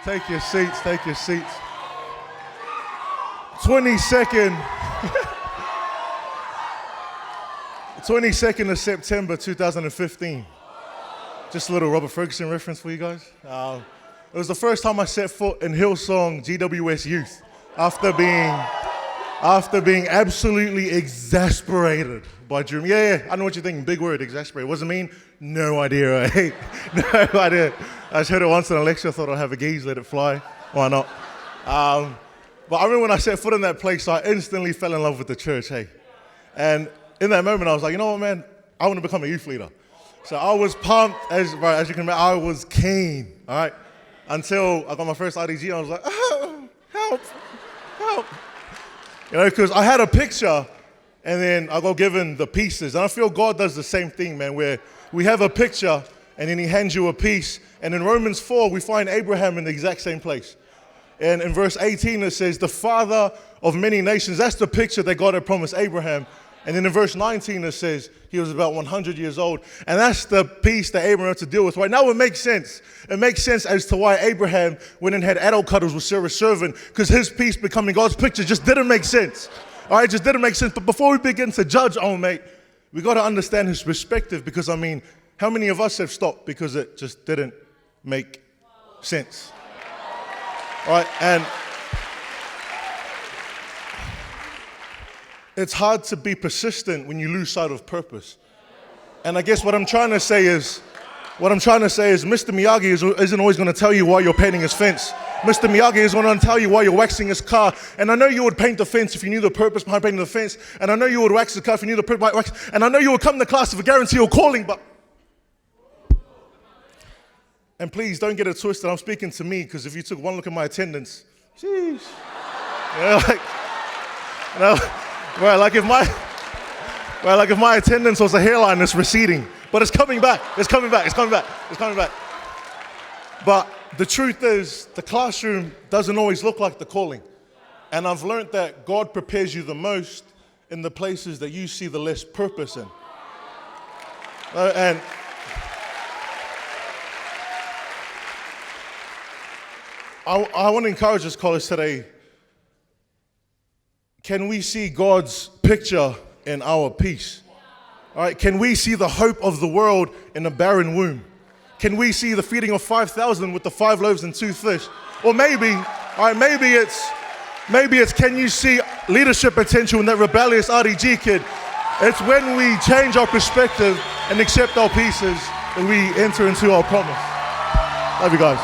Take your seats, take your seats. 22nd of September 2015. Just a little Robert Ferguson reference for you guys. It was the first time I set foot in Hillsong GWS Youth after being absolutely exasperated by Dream. Yeah, I know what you're thinking. Big word, exasperated. What does it mean? No idea, eh? No idea. I just heard it once in a lecture. I thought I'd have a geese, let it fly. Why not? But I remember when I set foot in that place, I instantly fell in love with the church, hey? And in that moment, I was like, you know what, man? I want to become a youth leader. So I was pumped, as you can imagine, I was keen, all right? Until I got my first IDG, and I was like, oh, help. You know, because I had a picture, and then I got given the pieces. And I feel God does the same thing, man, where we have a picture, and then he hands you a piece. And in Romans 4, we find Abraham in the exact same place. And in verse 18, it says, the father of many nations. That's the picture that God had promised Abraham. And then in verse 19, it says he was about 100 years old. And that's the piece that Abraham had to deal with. Right now, it makes sense. It makes sense as to why Abraham went and had adult cuddles with Sarah's servant, because his piece becoming God's picture just didn't make sense. All right, just didn't make sense. But before we begin to judge, mate, we got to understand his perspective, because, I mean, how many of us have stopped because it just didn't make sense? All right, and it's hard to be persistent when you lose sight of purpose. And I guess what I'm trying to say is Mr. Miyagi isn't always going to tell you why you're painting his fence. Mr. Miyagi is going to tell you why you're waxing his car. And I know you would paint the fence if you knew the purpose behind painting the fence. And I know you would wax the car if you knew the purpose behind wax. And I know you would come to class with a guarantee your calling, but... And please don't get it twisted. I'm speaking to me, because if you took one look at my attendance, jeez. Like if my attendance was a hairline that's receding, but it's coming back. It's coming back. But the truth is, the classroom doesn't always look like the calling. And I've learned that God prepares you the most in the places that you see the less purpose in. And I want to encourage this college today. Can we see God's picture in our peace? All right, can we see the hope of the world in a barren womb? Can we see the feeding of 5,000 with the 5 loaves and 2 fish? Or maybe it's can you see leadership potential in that rebellious RDG kid? It's when we change our perspective and accept our pieces that we enter into our promise. Love you guys.